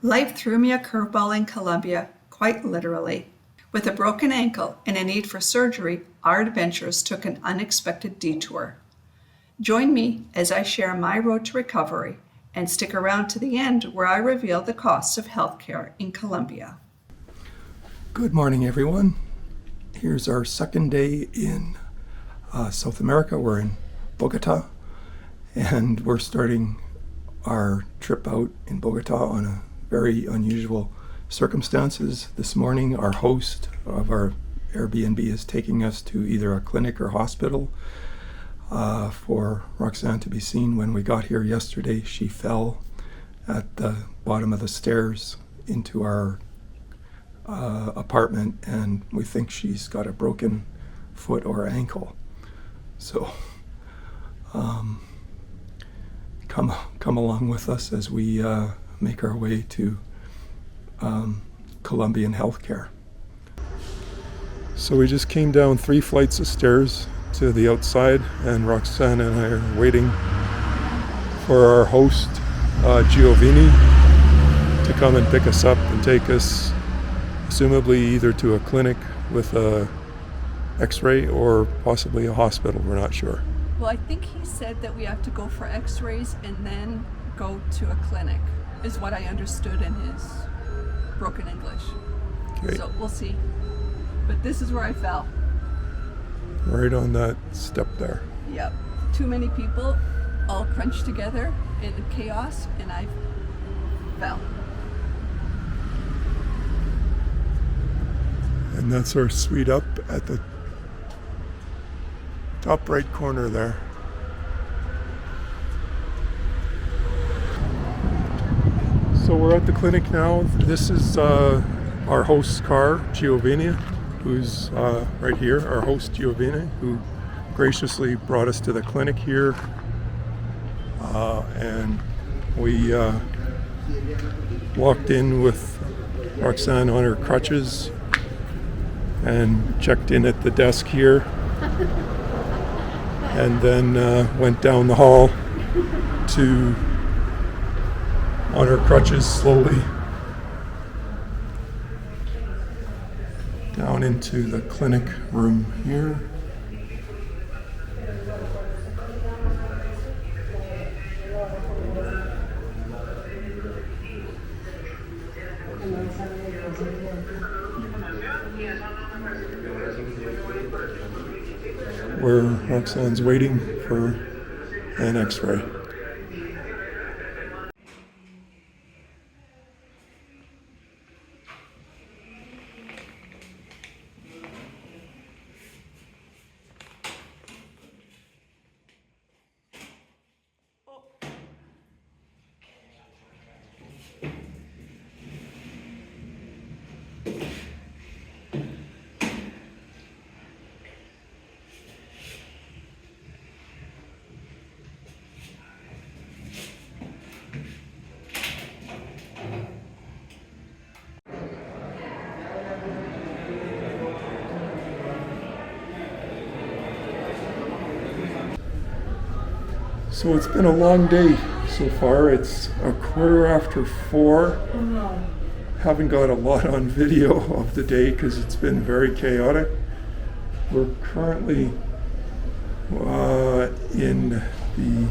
Life threw me a curveball in Colombia, quite literally. With a broken ankle and a need for surgery, our adventures took an unexpected detour. Join me as I share my road to recovery and stick around to the end where I reveal the costs of healthcare in Colombia. Good morning, everyone. Here's our second day in South America. We're in Bogota, and we're starting our trip out in Bogota on a very unusual circumstances. This morning, our host of our Airbnb is taking us to either a clinic or hospital for Roxanne to be seen. When we got here yesterday, she fell at the bottom of the stairs into our apartment, and we think she's got a broken foot or ankle. So come along with us as we make our way to Colombian healthcare. So we just came down 3 flights of stairs to the outside, and Roxanne and I are waiting for our host, Giovanni, to come and pick us up and take us assumably either to a clinic with a x-ray or possibly a hospital. We're not sure. Well, I think he said that we have to go for x-rays and then go to a clinic, is what I understood in his broken English. Okay. So we'll see. But this is where I fell. Right on that step there. Yep. Too many people all crunched together in chaos, and I fell. And that's our suite up at the top right corner there. So we're at the clinic now. This is our host's car, Giovanni, who's right here, our host Giovanni, who graciously brought us to the clinic here. And we walked in with Roxanne on her crutches and checked in at the desk here, and then went down the hall to, on her crutches, slowly down into the clinic room here. Where Roxanne's waiting for an x-ray. So it's been a long day so far. It's 4:15. Haven't got a lot on video of the day because it's been very chaotic. We're currently in the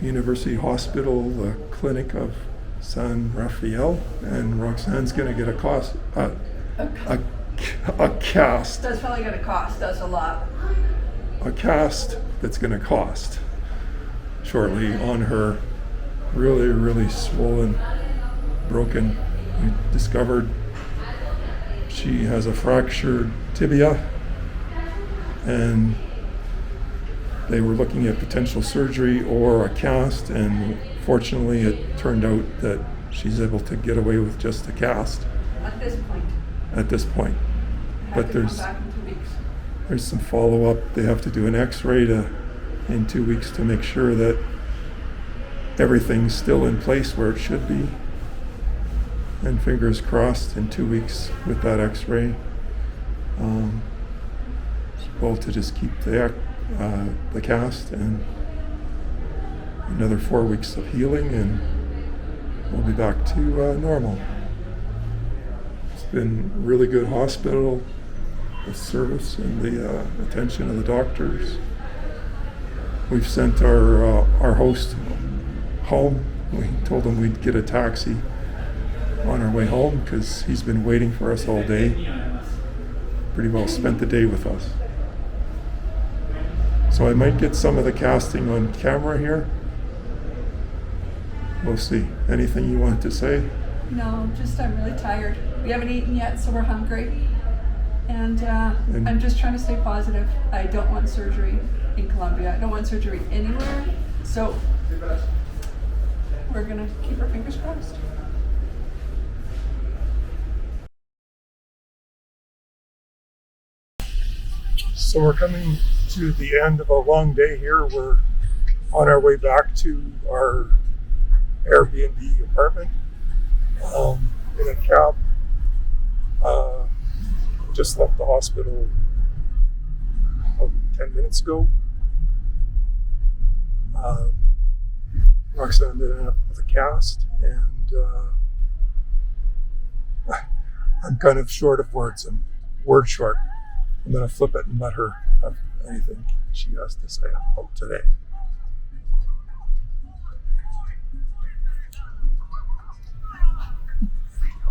University Hospital, the clinic of San Rafael, and Roxanne's going to get a cast. That's probably going to cost us a lot. A cast that's going to cost shortly on her really, really swollen, broken. We discovered she has a fractured tibia, and they were looking at potential surgery or a cast, and fortunately it turned out that she's able to get away with just a cast. At this point. But there's some follow-up. They have to do an x-ray in 2 weeks to make sure that everything's still in place where it should be. And fingers crossed in 2 weeks with that x-ray, well, to just keep the cast, and another 4 weeks of healing, and we'll be back to normal. It's been a really good hospital, the service and the attention of the doctors. We've sent our host home. We told him we'd get a taxi on our way home because he's been waiting for us all day. Pretty well spent the day with us. So I might get some of the casting on camera here. We'll see. Anything you wanted to say? No, just I'm really tired. We haven't eaten yet, so we're hungry. And I'm just trying to stay positive. I don't want surgery in Colombia. I don't want surgery anywhere. So we're gonna keep our fingers crossed. So we're coming to the end of a long day here. We're on our way back to our Airbnb apartment in a cab. Just left the hospital 10 minutes ago. Roxanne ended up with a cast, and I'm kind of short of words. I'm word short. I'm going to flip it and let her have anything she has to say about today.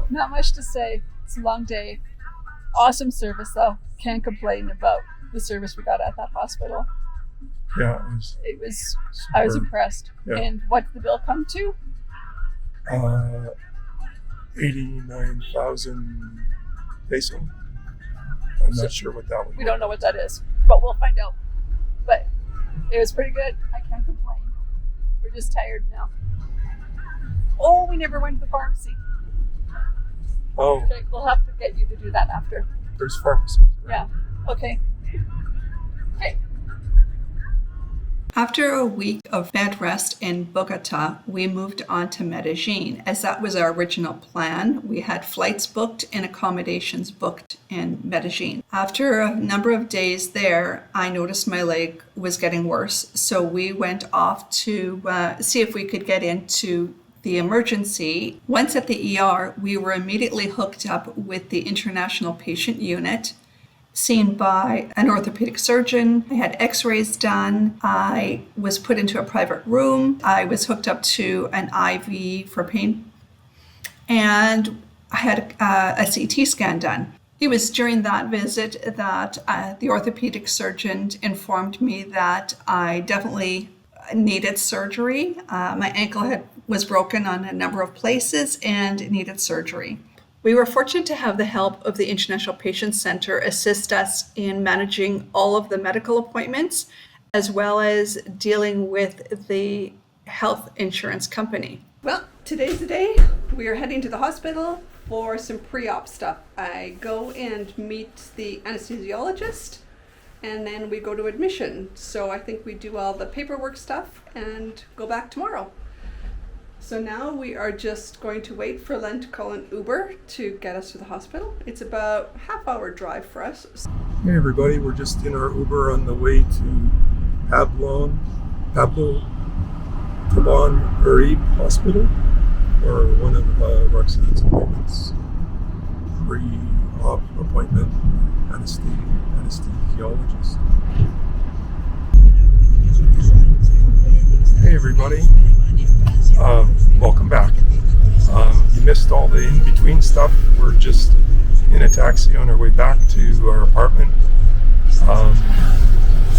Not much to say. It's a long day. Awesome service though. Can't complain about the service we got at that hospital. Yeah, I was impressed. Yeah. And what did the bill come to? 89,000 peso. I'm not sure what that would be. We don't know what that is, but we'll find out. But it was pretty good. I can't complain. We're just tired now. Oh, we never went to the pharmacy. Oh, Okay, we'll have to get you to do that after. there's pharmacies. Yeah. Okay. Okay. After a week of bed rest in Bogota, we moved on to Medellin, as that was our original plan. We had flights booked and accommodations booked in Medellin. After a number of days there, I noticed my leg was getting worse, so we went off to see if we could get into the emergency. Once at the ER, we were immediately hooked up with the international patient unit, seen by an orthopedic surgeon. I had x-rays done. I was put into a private room. I was hooked up to an IV for pain. And I had a CT scan done. It was during that visit that the orthopedic surgeon informed me that I definitely needed surgery. My ankle was broken on a number of places and needed surgery. We were fortunate to have the help of the International Patient Center assist us in managing all of the medical appointments, as well as dealing with the health insurance company. Well, today's the day. We are heading to the hospital for some pre-op stuff. I go and meet the anesthesiologist, and then we go to admission. So I think we do all the paperwork stuff and go back tomorrow. So now we are just going to wait for Len to call an Uber to get us to the hospital. It's about a half-hour drive for us. Hey everybody, we're just in our Uber on the way to Pablo Taban Uribe Hospital, or one of Roxanne's appointments. Pre-op appointment, anesthesiologist. Hey everybody. Welcome back. You missed all the in-between stuff. We're just in a taxi on our way back to our apartment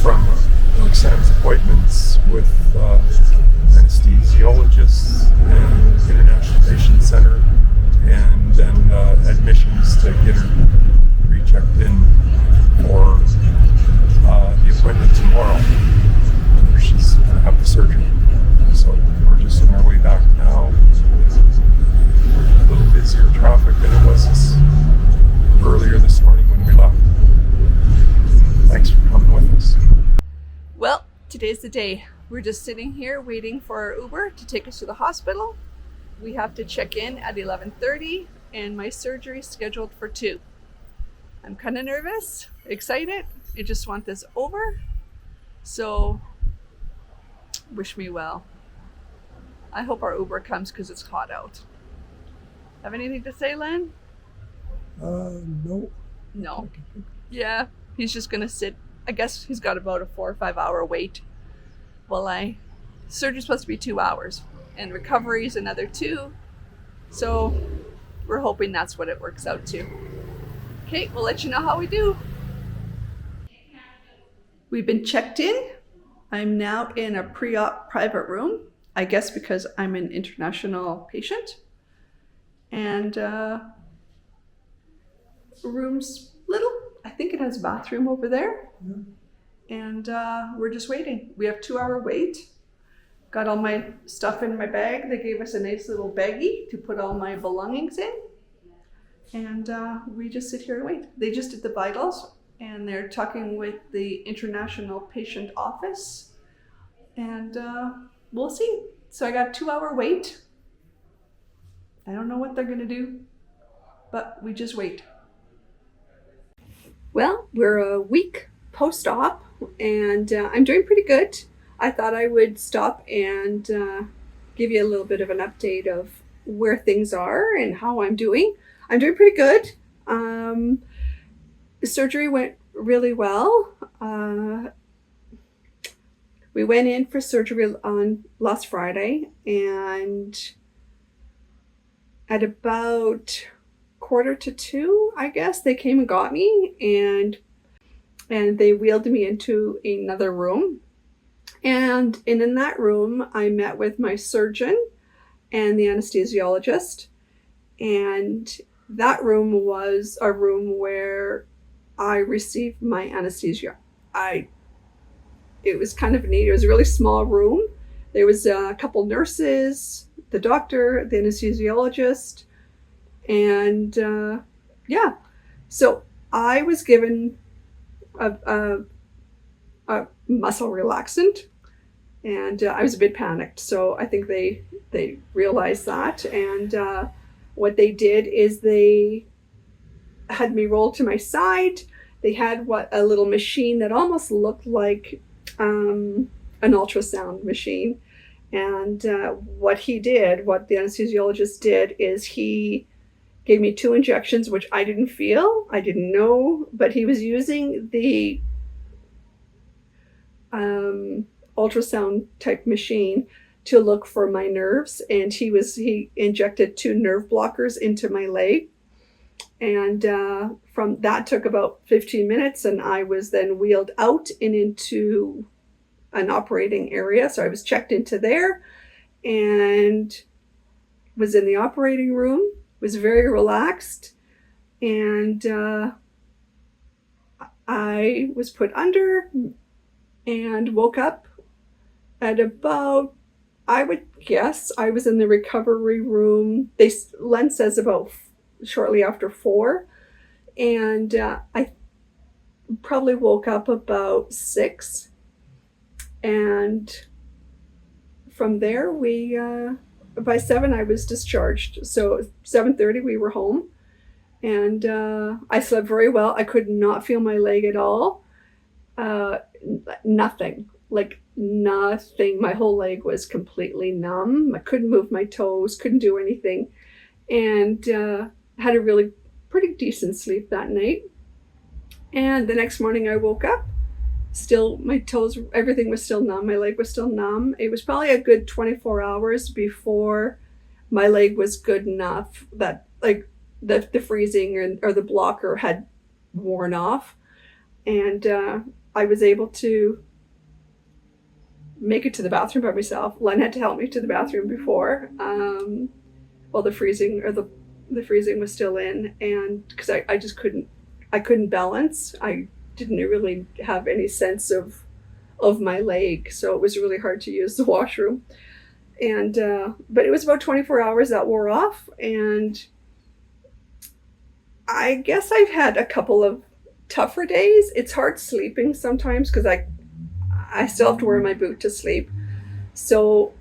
from Roxanne's appointments with anesthesiologists and International Patient Center, and then admissions to get her rechecked in for the appointment tomorrow, where she's going to have the surgery. So we're just on our way back now. A little busier traffic than it was earlier this morning when we left. Thanks for coming with us. Well, today's the day. We're just sitting here waiting for our Uber to take us to the hospital. We have to check in at 11:30 and my surgery is scheduled for 2. I'm kind of nervous, excited. I just want this over. So wish me well. I hope our Uber comes because it's hot out. Have anything to say, Len? No. No. Yeah, he's just gonna sit. I guess he's got about a 4 or 5 hour wait. Surgery's supposed to be 2 hours, and recovery's another 2. So we're hoping that's what it works out to. Okay, we'll let you know how we do. We've been checked in. I'm now in a pre-op private room, I guess because I'm an international patient. And room's little. I think it has a bathroom over there. And we're just waiting. We have 2 hour wait. Got all my stuff in my bag. They gave us a nice little baggie to put all my belongings in. And we just sit here and wait. They just did the vitals, and they're talking with the international patient office. And we'll see. So I got 2 hour wait. I don't know what they're gonna do, but we just wait. Well, we're a week post-op, and I'm doing pretty good. I thought I would stop and give you a little bit of an update of where things are and how I'm doing. I'm doing pretty good. The surgery went really well. We went in for surgery on last Friday, and at about 1:45, I guess, they came and got me, and they wheeled me into another room. And in that room, I met with my surgeon and the anesthesiologist. And that room was a room where I received my anesthesia. It was kind of neat. It was a really small room. There was a couple nurses, the doctor, the anesthesiologist, and so I was given a muscle relaxant, and I was a bit panicked. So I think they realized that, and what they did is they had me roll to my side. They had a little machine that almost looked like an ultrasound machine. And what the anesthesiologist did is he gave me 2 injections, which I didn't feel, I didn't know, but he was using the ultrasound type machine to look for my nerves. And he injected 2 nerve blockers into my leg. And from that took about 15 minutes, and I was then wheeled out and into an operating area. So I was checked into there and was in the operating room, was very relaxed, and I was put under and woke up at about, I would guess, I was in the recovery room. Len says about shortly after 4, and I probably woke up about 6. And from there, by 7, I was discharged. So 7:30, we were home, and I slept very well. I could not feel my leg at all. Nothing. My whole leg was completely numb. I couldn't move my toes, couldn't do anything, and had a really pretty decent sleep that night. And the next morning, I woke up. Still, my toes, everything was still numb. My leg was still numb. It was probably a good 24 hours before my leg was good enough that the freezing or the blocker had worn off. And I was able to make it to the bathroom by myself. Len had to help me to the bathroom before, while the freezing was still in. And because I just couldn't balance. I didn't really have any sense of my leg, so it was really hard to use the washroom. And but it was about 24 hours that wore off, and I guess I've had a couple of tougher days. It's hard sleeping sometimes because I still have to wear my boot to sleep, so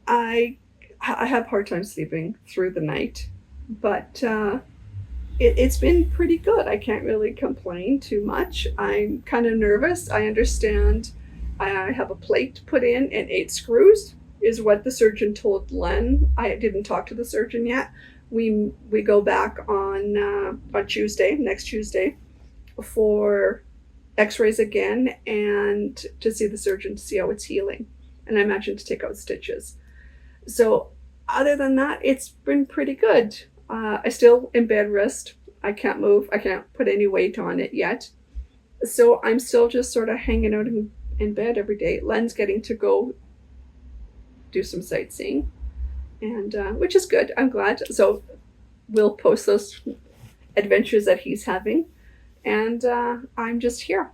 I have a hard time sleeping through the night, but it's been pretty good. I can't really complain too much. I'm kind of nervous. I understand I have a plate put in and 8 screws. is what the surgeon told Len. I didn't talk to the surgeon yet. We go back on Tuesday, next Tuesday, for X-rays again and to see the surgeon to see how it's healing, and I imagine to take out stitches. So other than that, it's been pretty good. I still in bed rest. I can't move. I can't put any weight on it yet. So I'm still just sort of hanging out in bed every day. Len's getting to go do some sightseeing, and which is good. I'm glad. So we'll post those adventures that he's having, and I'm just here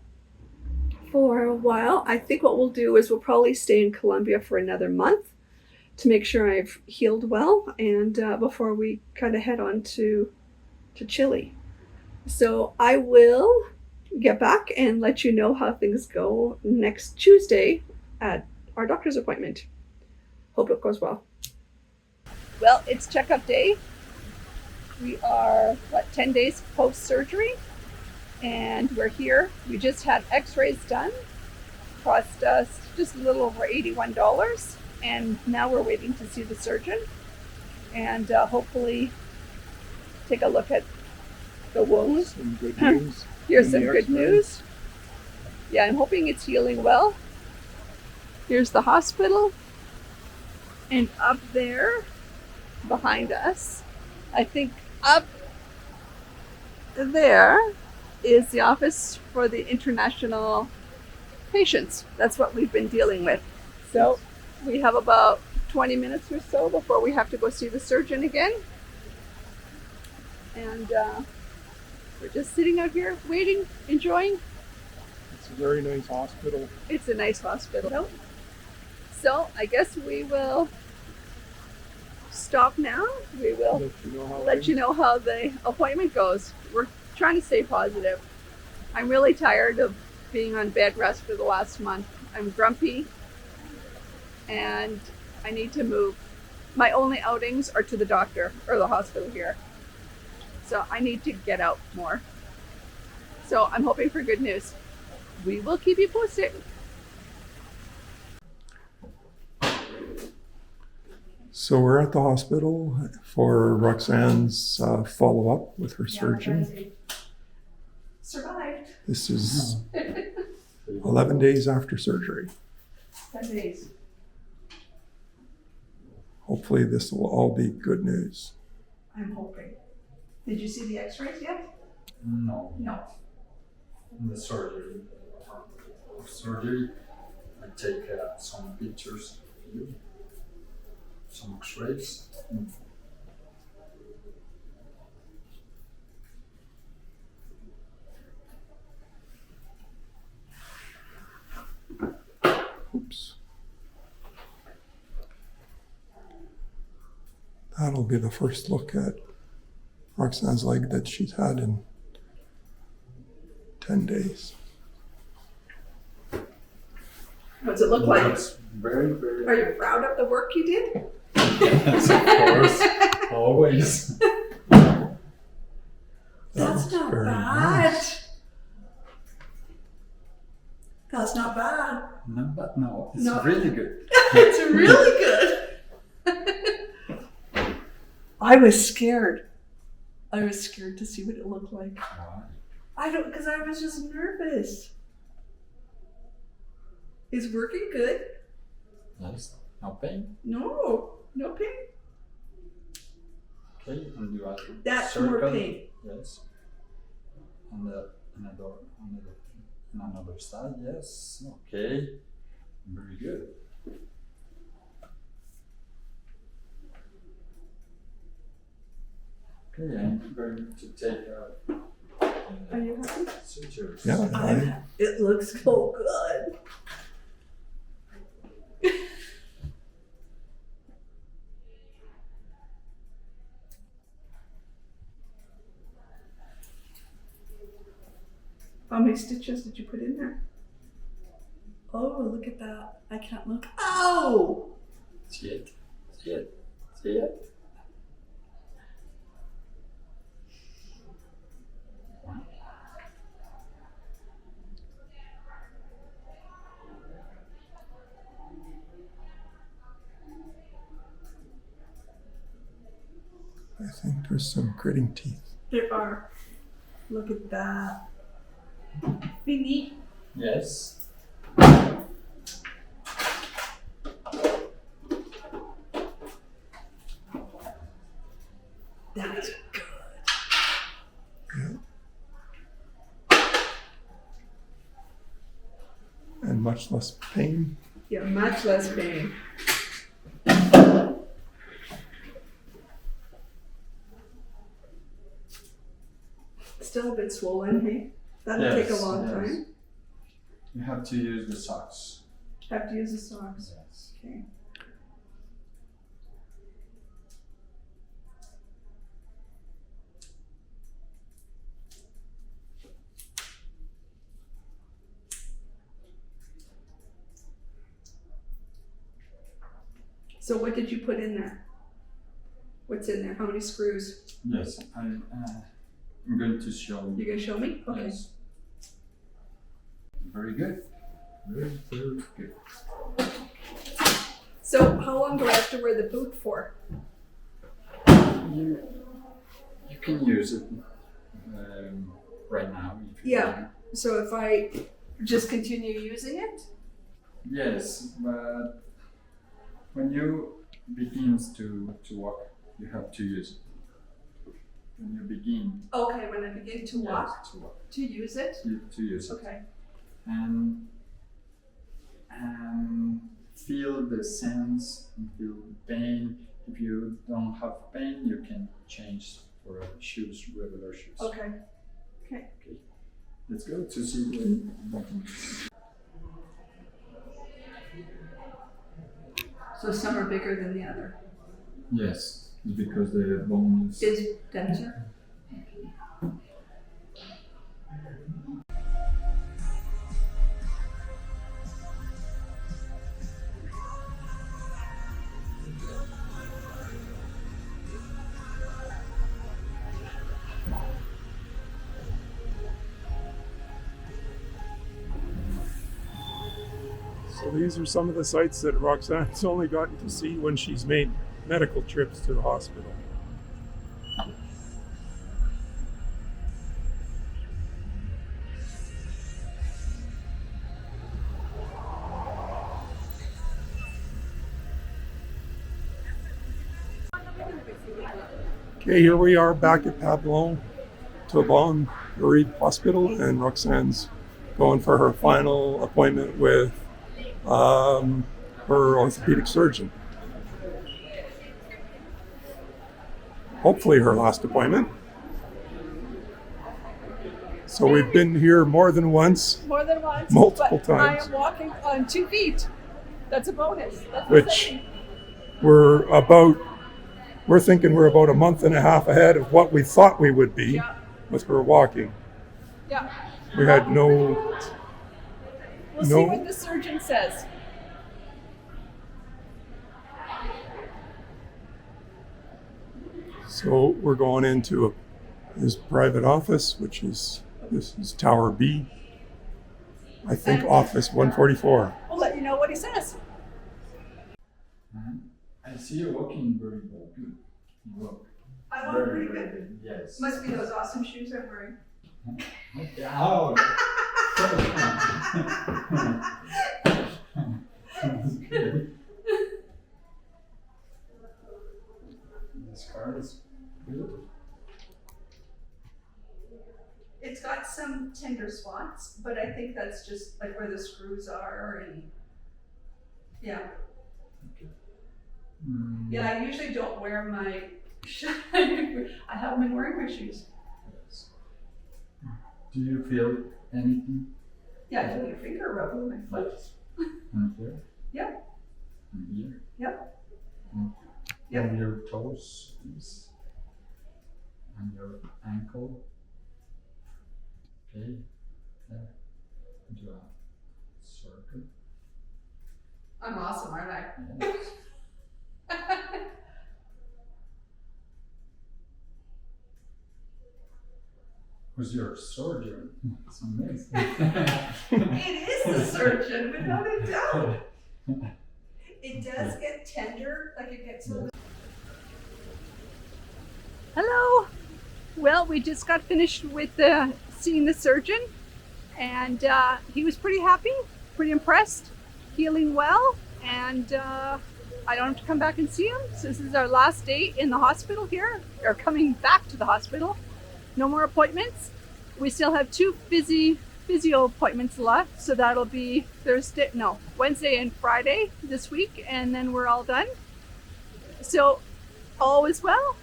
for a while. I think what we'll do is we'll probably stay in Colombia for another month to make sure I've healed well, and before we kind of head on to Chile. So I will get back and let you know how things go next Tuesday at our doctor's appointment. Hope it goes well. Well, it's checkup day. We are, 10 days post-surgery, and we're here. We just had x-rays done. Cost us just a little over $81, and now we're waiting to see the surgeon and hopefully take a look at the wound. Some good news. Here's some good news. Yeah, I'm hoping it's healing well. Here's the hospital. And up there, behind us, I think up there is the office for the international patients. That's what we've been dealing with. So we have about 20 minutes or so before we have to go see the surgeon again. And we're just sitting out here waiting, enjoying. It's a very nice hospital. It's a nice hospital. So I guess we will stop now. We will let you know how the appointment goes. We're trying to stay positive. I'm really tired of being on bed rest for the last month. I'm grumpy and I need to move. My only outings are to the doctor or the hospital here. So I need to get out more. So I'm hoping for good news. We will keep you posted. So we're at the hospital for Roxanne's follow-up with her surgeon. Survived. This is 11 days after surgery. 10 days. Hopefully this will all be good news. I'm hoping. Did you see the x-rays yet? No. No. The surgery. Surgery. I take some pictures of you, some x-rays. Oops. That'll be the first look at Roxanne's leg that she's had in 10 days. What's it look like? It's very, very. Are you proud of the work you did? Yes, of course. Always. That's not very bad. nice. That's not bad. No, but no, it's No. really good. It's really good. I was scared. I was scared to see what it looked like. Because I was just nervous. Is working good? Yes, no pain. No pain. Okay, and you add That's circle. more pain. Yes. On another side. Yes. Okay. Very good. Okay, I'm going to take Are you happy? sutures. Yeah, It looks so good. How many stitches did you put in there? Oh, look at that. I can't look. Oh! See it. See it. See it. I think there's some gritting teeth. There are. Look at that. Fini. Yes. That's good. Yeah. And much less pain. Yeah, much less pain. Still a bit swollen, hey? That'll take a long time. You have to use the socks. Have to use the socks. Yes. Okay. So what did you put in there? What's in there? How many screws? Yes, I'm going to show you. You're gonna show me? Okay. Yes. Very good. Very, very good. So how long do I have to wear the boot for? You can use it right now. If you Yeah. want. So if I just continue using it? Yes, but when you begins to walk, you have to use it. When you begin Okay, when I begin to walk, yes, to walk, to use it? to use it. Okay. And feel the sense and feel the pain. If you don't have pain, you can change for shoes, regular shoes. Okay. Okay. Let's go to see what So some are bigger than the other. Yes, it's because the bone Is denser? So these are some of the sites that Roxanne's only gotten to see when she's made medical trips to the hospital. Okay, here we are back at Pablon Taubon Bereaved Hospital, and Roxanne's going for her final appointment with her orthopedic surgeon. Hopefully her last appointment. So we've been here more than once, More than once. Multiple but I times. am walking on 2 feet. That's a bonus. That's Which- exciting. we're thinking we're about a month and a half ahead of what we thought we would be Yeah. with her walking. Yeah. We had no, We'll see No. what the surgeon says. so we're going into his private office, which is, this is Tower B. I think office 144. We'll let you know what he says. I see you walking very well. Good. You walk. I walk very, pretty very good. Yes. Must be those awesome shoes I'm wearing. Okay. Oh. That's good. This car is good. It's got some tender spots, but I think that's just like where the screws are and yeah. Yeah, I usually don't wear my I haven't been wearing my shoes. Yes. Do you feel anything? Yeah, I took your finger rub with my foot. And here? Yep. And here? Yep. And Yep. on your toes, please. And your ankle. Okay. There. Do a circle. I'm awesome, aren't I? Yes. Who's your surgeon? It's amazing. It is the surgeon, without a doubt. It does get tender, like it gets a little. Well, we just got finished with seeing the surgeon, and he was pretty happy, pretty impressed, healing well, and I don't have to come back and see him. So this is our last day in the hospital here, or coming back to the hospital. No more appointments. We still have 2 physio appointments left, so that'll be Wednesday and Friday this week, and then we're all done. So all is well.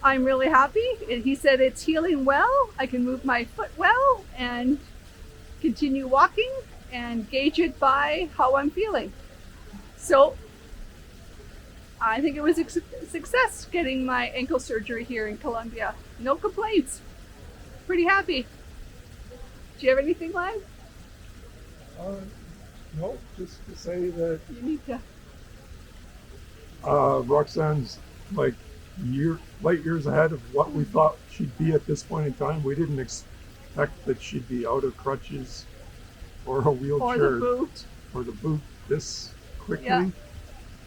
I'm really happy. He said it's healing well. I can move my foot well and continue walking and gauge it by how I'm feeling. So I think it was a success getting my ankle surgery here in Colombia. No complaints. Pretty happy. Do you have anything, Lyle? No, just to say that You need to. Roxanne's like light years ahead of what we thought she'd be at this point in time. We didn't expect that she'd be out of crutches or a wheelchair Or the boot. or the boot this quickly. Yeah.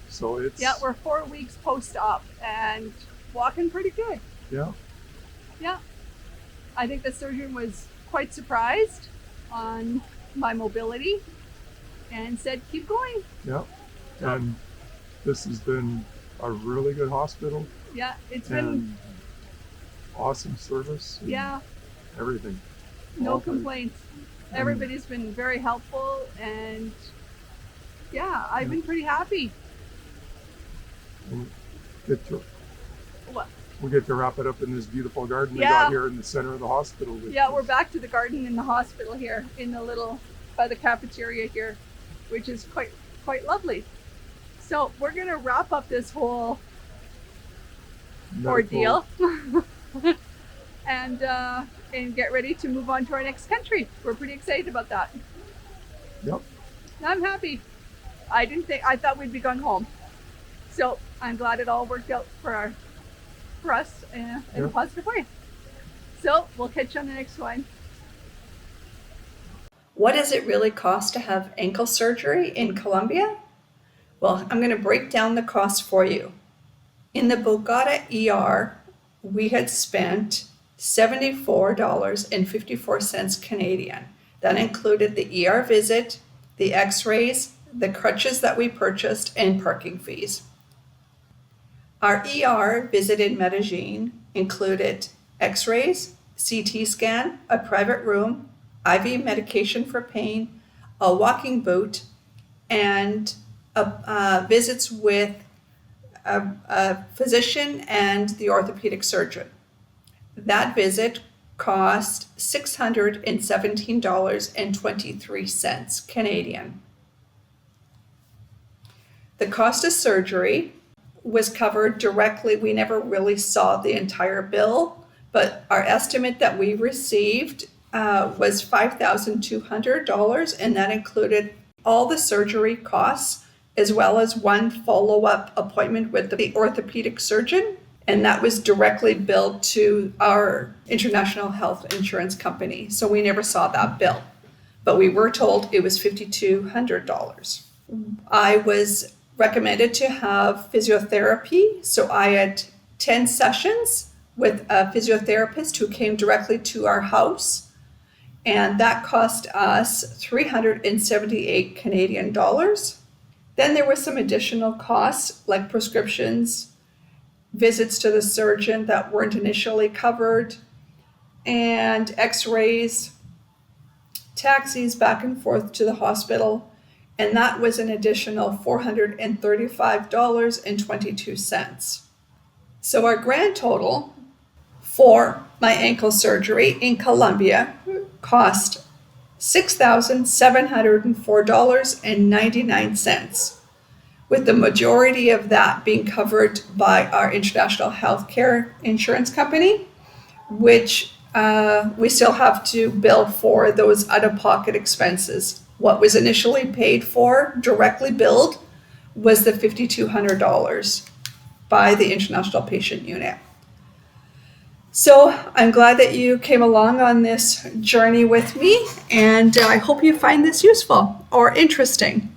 So it's Yeah, we're 4 weeks post-op and walking pretty good. yeah. Yeah. I think the surgeon was quite surprised on my mobility and said, keep going. Yeah. And this has been a really good hospital Yeah, it's been, and awesome service. And yeah, everything. no All good. complaints. Everybody's been very helpful, and yeah, I've been pretty happy. And get What? we get to wrap it up in this beautiful garden we Yeah. got here in the center of the hospital. which Yeah, we're is- back to the garden in the hospital here, in the little, by the cafeteria here, which is quite lovely. So we're gonna wrap up this whole medical- ordeal and get ready to move on to our next country. We're pretty excited about that. Yep. I'm happy. I thought we'd be going home. So I'm glad it all worked out for us in a Yeah. positive way. So we'll catch you on the next one. What does it really cost to have ankle surgery in Colombia? Well, I'm going to break down the cost for you. In the Bogota ER, we had spent $74.54 Canadian. That included the ER visit, the x-rays, the crutches that we purchased, and parking fees. Our ER visit in Medellin included x-rays, CT scan, a private room, IV medication for pain, a walking boot, and visits with a physician and the orthopedic surgeon. That visit cost $617.23 Canadian. The cost of surgery was covered directly. We never really saw the entire bill, but our estimate that we received was $5,200, and that included all the surgery costs as well as one follow-up appointment with the orthopedic surgeon, and that was directly billed to our international health insurance company. So we never saw that bill, but we were told it was $5,200. I was recommended to have physiotherapy, so I had 10 sessions with a physiotherapist who came directly to our house, and that cost us 378 Canadian dollars. Then there were some additional costs like prescriptions, visits to the surgeon that weren't initially covered, and x-rays, taxis back and forth to the hospital, and that was an additional $435.22. So our grand total for my ankle surgery in Colombia cost $6,704.99, with the majority of that being covered by our international healthcare insurance company, which we still have to bill for those out-of-pocket expenses. What was initially paid for, directly billed, was the $5,200 by the International Patient Unit. So I'm glad that you came along on this journey with me, and I hope you find this useful or interesting.